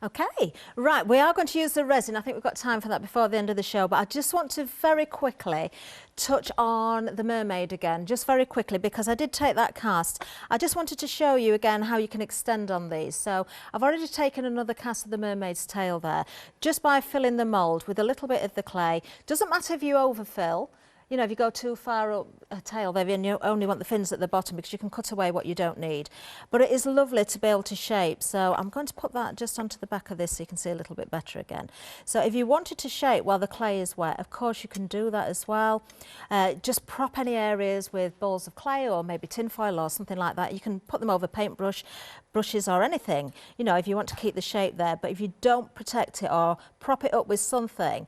Okay, right, we are going to use the resin. I think we've got time for that before the end of the show, but I just want to very quickly touch on the Mermaid again, just very quickly, because I did take that cast. I just wanted to show you again how you can extend on these. So I've already taken another cast of the Mermaid's tail there, just by filling the mould with a little bit of the clay. Doesn't matter if you overfill. You know, if you go too far up a tail, then you only want the fins at the bottom because you can cut away what you don't need. But it is lovely to be able to shape. So I'm going to put that just onto the back of this so you can see a little bit better again. So if you wanted to shape while the clay is wet, of course you can do that as well. Just prop any areas with balls of clay or maybe tin foil or something like that. You can put them over paintbrush, brushes or anything, you know, if you want to keep the shape there. But if you don't protect it or prop it up with something,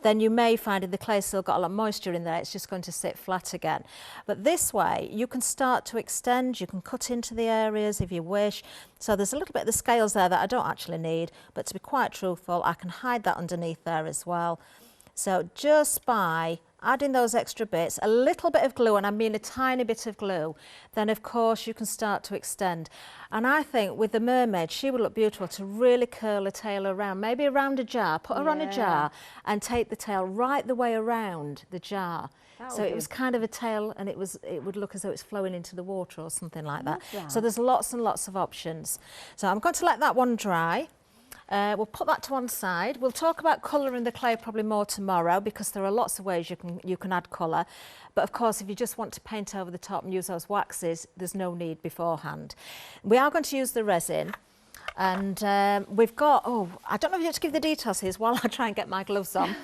then you may find if the clay's still got a lot of moisture in there, it's just going to sit flat again. But this way, you can start to extend, you can cut into the areas if you wish. So there's a little bit of the scales there that I don't actually need, but to be quite truthful, I can hide that underneath there as well. So just by adding those extra bits, a little bit of glue, and I mean a tiny bit of glue, then of course you can start to extend. And I think with the Mermaid, she would look beautiful to really curl a tail around, maybe around a jar, put her on a jar and take the tail right the way around the jar. So it was kind of a tail and it would look as though it's flowing into the water or something like that. So there's lots and lots of options. So I'm going to let that one dry. We'll put that to one side. We'll talk about colouring the clay probably more tomorrow because there are lots of ways you can add colour. But of course, if you just want to paint over the top and use those waxes, there's no need beforehand. We are going to use the resin. And we've got, I don't know if you have to give the details here while I try and get my gloves on.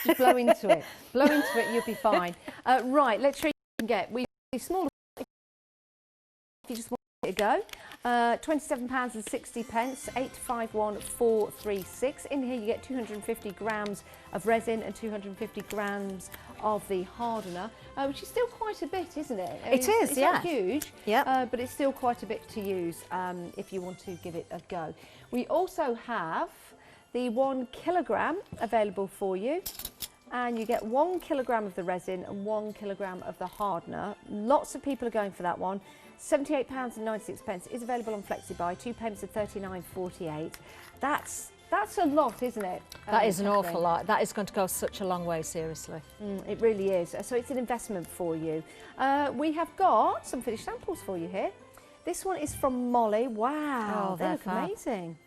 Just blow into it. Blow into it, you'll be fine. Right, let's show you what you can get. We've smaller if you just want it to go. £27.60, 851436. In here you get 250 grams of resin and 250 grams of the hardener, which is still quite a bit, isn't it? It's not huge, yeah. But it's still quite a bit to use if you want to give it a go. We also have the 1 kilogram available for you. And you get 1 kilogram of the resin and 1 kilogram of the hardener. Lots of people are going for that one. £78.96 is available on FlexiBuy. 2 payments of £39.48. That's a lot, isn't it? That is an awful lot. That is going to go such a long way, seriously. It really is. So it's an investment for you. We have got some finished samples for you here. This one is from Molly. Wow, they look amazing.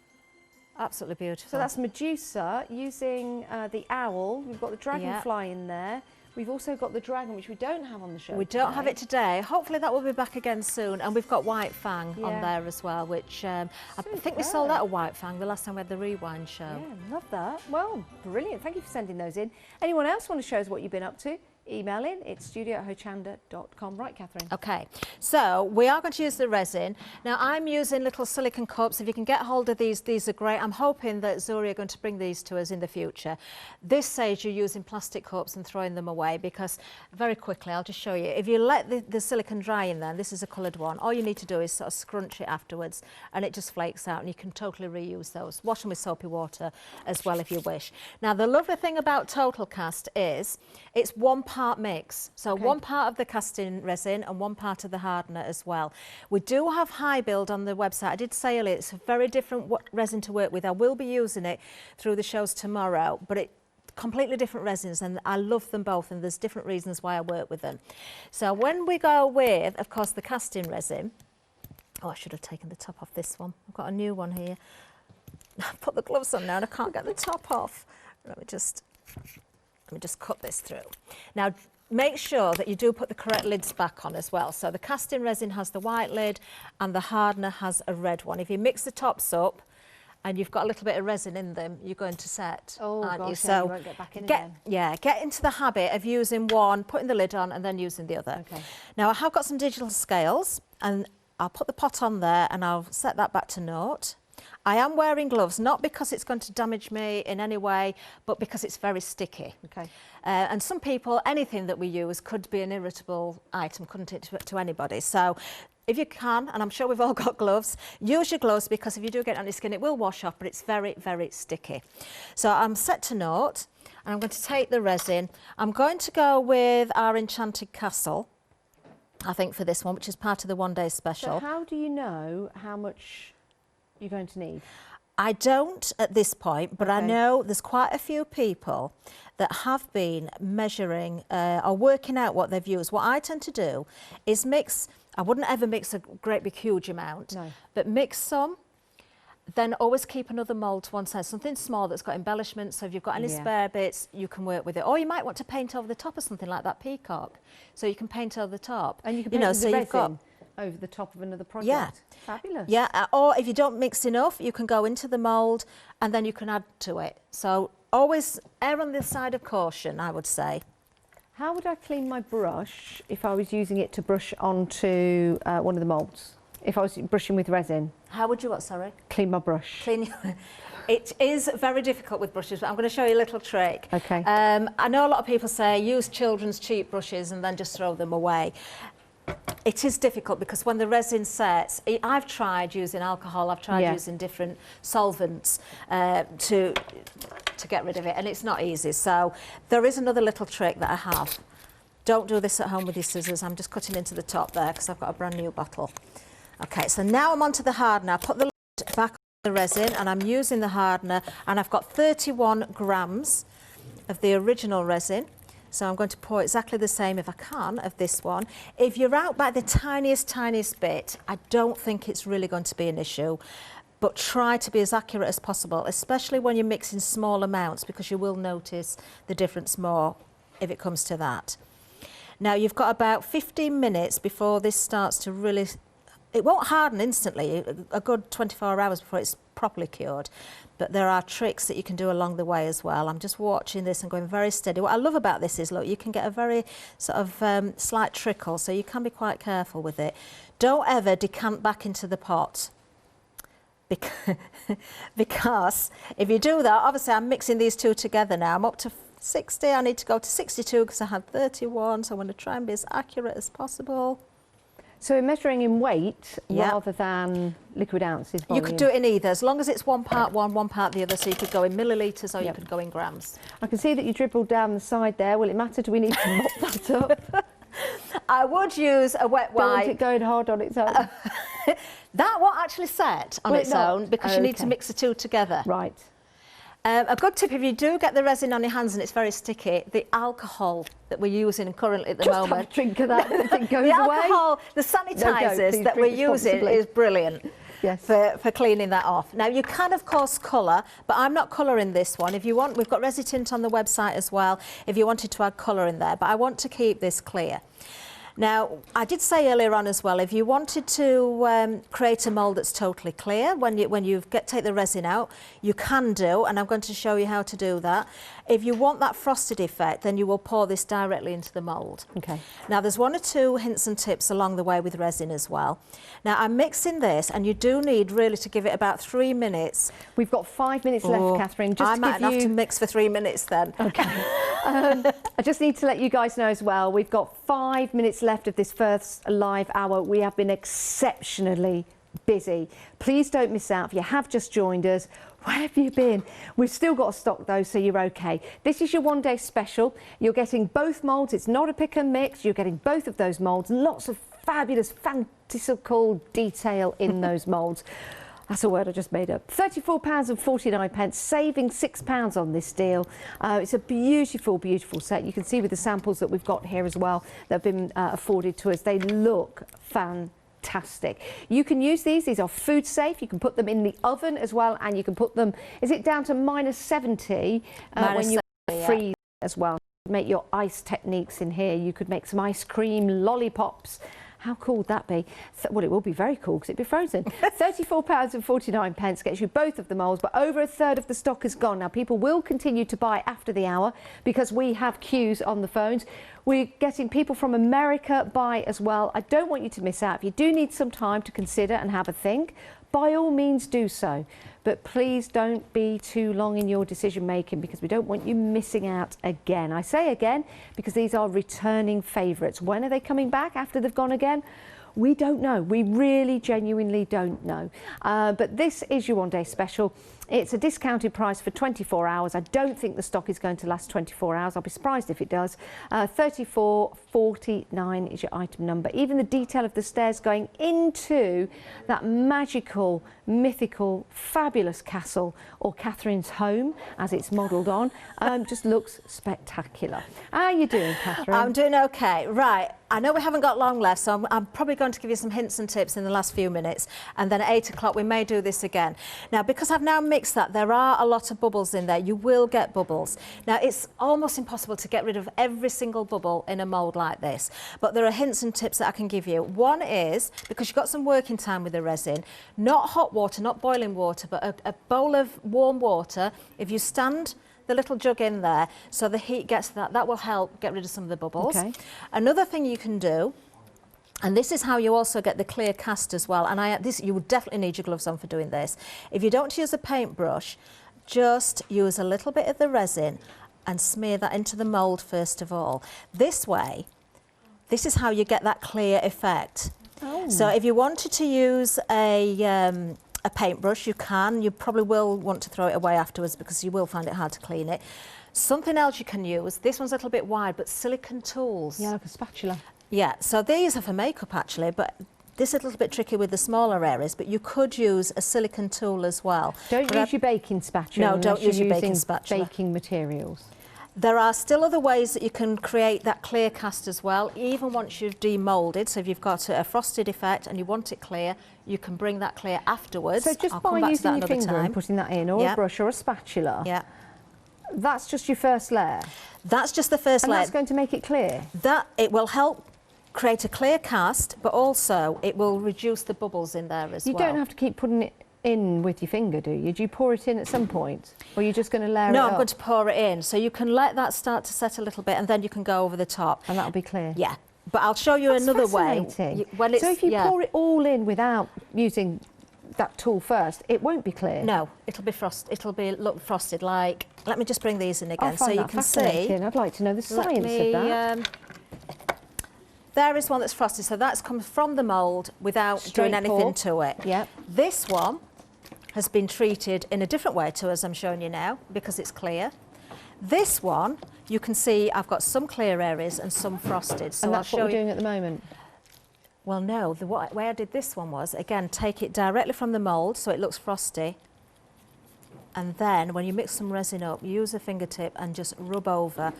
Absolutely beautiful. So that's Medusa using the owl. We've got the dragonfly in there. We've also got the dragon, which we don't have on the show. We don't have it today. Hopefully that will be back again soon. And we've got White Fang on there as well, which I think we sold out a White Fang the last time we had the Rewind show. Yeah, love that. Well, brilliant. Thank you for sending those in. Anyone else want to show us what you've been up to? email in. It's studio@hochanda.com. Right, Kathryn? Okay, so we are going to use the resin. Now I'm using little silicone cups. If you can get hold of these are great. I'm hoping that Zuri are going to bring these to us in the future. This says you're using plastic cups and throwing them away because, very quickly, I'll just show you. If you let the silicone dry in there, this is a coloured one, all you need to do is sort of scrunch it afterwards and it just flakes out and you can totally reuse those. Wash them with soapy water as well if you wish. Now the lovely thing about Total Cast is it's one part mix. So one part of the casting resin and one part of the hardener as well. We do have high build on the website. I did say earlier it's a very different resin to work with. I will be using it through the shows tomorrow, but it completely different resins and I love them both and there's different reasons why I work with them. So when we go with, of course, the casting resin, oh, I should have taken the top off this one. I've got a new one here. I've put the gloves on now and I can't get the top off. Let me just cut this through. Now, make sure that you do put the correct lids back on as well. So the casting resin has the white lid and the hardener has a red one. If you mix the tops up and you've got a little bit of resin in them, you're going to set, aren't you? Yeah, So you won't get back in again. Yeah, get into the habit of using one, putting the lid on and then using the other. Okay. Now I have got some digital scales and I'll put the pot on there and I'll set that back to 0. I am wearing gloves, not because it's going to damage me in any way, but because it's very sticky. Okay. And some people, anything that we use could be an irritable item, couldn't it, to anybody? So if you can, and I'm sure we've all got gloves, use your gloves because if you do get on your skin, it will wash off, but it's very, very sticky. So I'm set to 0, and I'm going to take the resin. I'm going to go with our Enchanted Castle, I think, for this one, which is part of the one-day special. So how do you know how much you're going to need? I don't at this point, but I know there's quite a few people that have been measuring or working out what they've used. What I tend to do is mix, I wouldn't ever mix a great big huge amount, but mix some, then always keep another mould to one side, something small that's got embellishments, so if you've got any spare bits, you can work with it. Or you might want to paint over the top of something like that peacock, so you can paint over the top. And you can paint with the resin over the top of another project. Yeah. Fabulous. Yeah, or if you don't mix enough, you can go into the mould and then you can add to it. So always err on the side of caution, I would say. How would I clean my brush if I was using it to brush onto one of the moulds? If I was brushing with resin? How would you what, sorry? Clean my brush. It is very difficult with brushes, but I'm going to show you a little trick. Okay. I know a lot of people say use children's cheap brushes and then just throw them away. It is difficult because when the resin sets, I've tried using alcohol, I've tried using different solvents to get rid of it, and it's not easy. So there is another little trick that I have. Don't do this at home with your scissors. I'm just cutting into the top there because I've got a brand new bottle. Okay, so now I'm onto the hardener. I put the lid back on the resin and I'm using the hardener, and I've got 31 grams of the original resin. So I'm going to pour exactly the same, if I can, of this one. If you're out by the tiniest bit, I don't think it's really going to be an issue. But try to be as accurate as possible, especially when you're mixing small amounts, because you will notice the difference more if it comes to that. Now you've got about 15 minutes before this starts to really, it won't harden instantly, a good 24 hours before it's properly cured. But there are tricks that you can do along the way as well. I'm just watching this and going very steady. What I love about this is, look, you can get a very sort of slight trickle, so you can be quite careful with it. Don't ever decant back into the pot. Because if you do that, obviously I'm mixing these two together now. I'm up to 60, I need to go to 62 because I had 31, so I'm going to try and be as accurate as possible. So we're measuring in weight rather than liquid ounces volume. You could do it in either, as long as it's one part one, one part the other, so you could go in millilitres or you could go in grams. I can see that you dribbled down the side there. Will it matter? Do we need to mop that up? I would use a wet wipe. Don't want it going hard on its own. That won't actually set on its own because you need to mix the two together. Right. A good tip, if you do get the resin on your hands and it's very sticky, the alcohol that we're using currently at the moment. Just have a drink of that and it goes the away. Alcohol, the sanitisers that we're using is brilliant for cleaning that off. Now you can of course colour, but I'm not colouring this one. If you want, we've got Resitint on the website as well, if you wanted to add colour in there, but I want to keep this clear. Now, I did say earlier on as well, if you wanted to create a mould that's totally clear, when you take the resin out, you can do, and I'm going to show you how to do that. If you want that frosted effect, then you will pour this directly into the mould. Okay. Now there's 1 or 2 hints and tips along the way with resin as well. Now I'm mixing this, and you do need really to give it about 3 minutes. We've got 5 minutes left, Kathryn. I might have to mix for 3 minutes then. Okay. I just need to let you guys know as well, we've got 5 minutes left of this first live hour. We have been exceptionally busy. Please don't miss out. If you have just joined us, where have you been? We've still got a stock though, so you're okay. This is your one-day special. You're getting both moulds. It's not a pick and mix. You're getting both of those moulds. Lots of fabulous, fantastical detail in those moulds. That's a word I just made up. £34.49, saving £6 on this deal. It's a beautiful, beautiful set. You can see with the samples that we've got here as well that have been afforded to us. They look fantastic. You can use these are food safe. You can put them in the oven as well, and you can put them, is it down to -70 when you freeze as well? Make your ice techniques in here. You could make some ice cream, lollipops. How cool would that be? Well, it will be very cool because it'd be frozen. £34.49 gets you both of the moulds, but over a third of the stock is gone. Now, people will continue to buy after the hour because we have queues on the phones. We're getting people from America buy as well. I don't want you to miss out. If you do need some time to consider and have a think, by all means do so. But please don't be too long in your decision making because we don't want you missing out again. I say again because these are returning favourites. When are they coming back after they've gone again? We don't know. We really genuinely don't know. But this is your one-day special. It's a discounted price for 24 hours. I don't think the stock is going to last 24 hours. I'll be surprised if it does. £34.49 is your item number. Even the detail of the stairs going into that magical, mythical, fabulous castle, or Kathryn's home, as it's modelled on, just looks spectacular. How are you doing, Kathryn? I'm doing okay. Right. I know we haven't got long left, so I'm probably going to give you some hints and tips in the last few minutes, and then at 8 o'clock we may do this again. Now, because I've now mixed that, there are a lot of bubbles in there. You will get bubbles. Now, it's almost impossible to get rid of every single bubble in a mould like this, but there are hints and tips that I can give you. One is, because you've got some working time with the resin, not hot water, not boiling water, but a bowl of warm water. If you stand the little jug in there so the heat gets to that will help get rid of some of the bubbles. Okay. Another thing you can do, and this is how you also get the clear cast as well, and you would definitely need your gloves on for doing this. If you don't use a paintbrush, just use a little bit of the resin and smear that into the mould first of all. This way, this is how you get that clear effect. Oh. So if you wanted to use a paintbrush, you can. You probably will want to throw it away afterwards because you will find it hard to clean it. Something else you can use, this one's a little bit wide, but silicone tools. Yeah, like a spatula. Yeah, so these are for makeup actually, but this is a little bit tricky with the smaller areas, but you could use a silicone tool as well. Don't use your baking spatula. No, don't use your baking spatula. Baking materials. There are still other ways that you can create that clear cast as well, even once you've demoulded. So if you've got a frosted effect and you want it clear, you can bring that clear afterwards. So just by using your finger and putting that in, or a brush or a spatula, that's just your first layer? That's just the first layer. And that's going to make it clear? It will help create a clear cast, but also it will reduce the bubbles in there as well. You don't have to keep putting it in with your finger, do you? Do you pour it in at some point? Or are you just going to layer it up? No, I'm going to pour it in. So you can let that start to set a little bit and then you can go over the top. And that'll be clear? Yeah. But I'll show you another way. So if you pour it all in without using that tool first, it won't be clear? No, it'll be look frosted like... Let me just bring these in again so you can see. I'd like to know the science of that. There is one that's frosted, so that's come from the mould without doing anything to it. Yep. This one has been treated in a different way to as I'm showing you now because it's clear. This one, you can see I've got some clear areas and some frosted. So and that's what we're doing at the moment? Well, no, the way I did this one was, again, take it directly from the mould so it looks frosty. And then when you mix some resin up, use a fingertip and just rub over.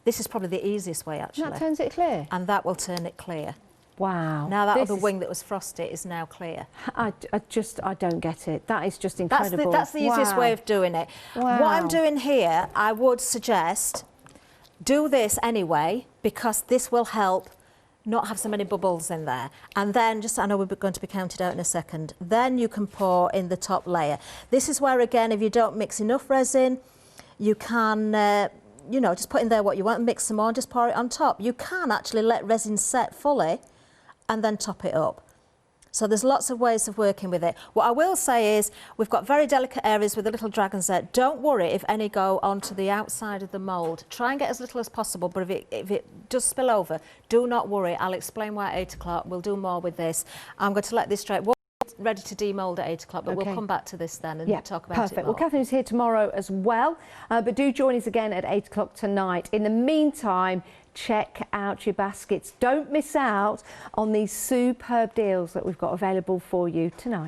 This is probably the easiest way, actually. And that turns it clear? And that will turn it clear. Wow. Now that other wing that was frosty is now clear. I don't get it. That is just incredible. That's the easiest way of doing it. Wow. What I'm doing here, I would suggest do this anyway because this will help not have so many bubbles in there. And then, I know we're going to be counted out in a second, then you can pour in the top layer. This is where, again, if you don't mix enough resin, You can, you know, just put in there what you want and mix them on, just pour it on top. You can actually let resin set fully and then top it up. So there's lots of ways of working with it. What I will say is we've got very delicate areas with the little dragons there. Don't worry if any go onto the outside of the mould. Try and get as little as possible, but if it does spill over, do not worry. I'll explain why at 8 o'clock. We'll do more with this. I'm going to let this dry. Ready to demould at 8 o'clock, but we'll come back to this then and talk about it more. Well, Kathryn's here tomorrow as well, but do join us again at 8 o'clock tonight. In the meantime, check out your baskets. Don't miss out on these superb deals that we've got available for you tonight.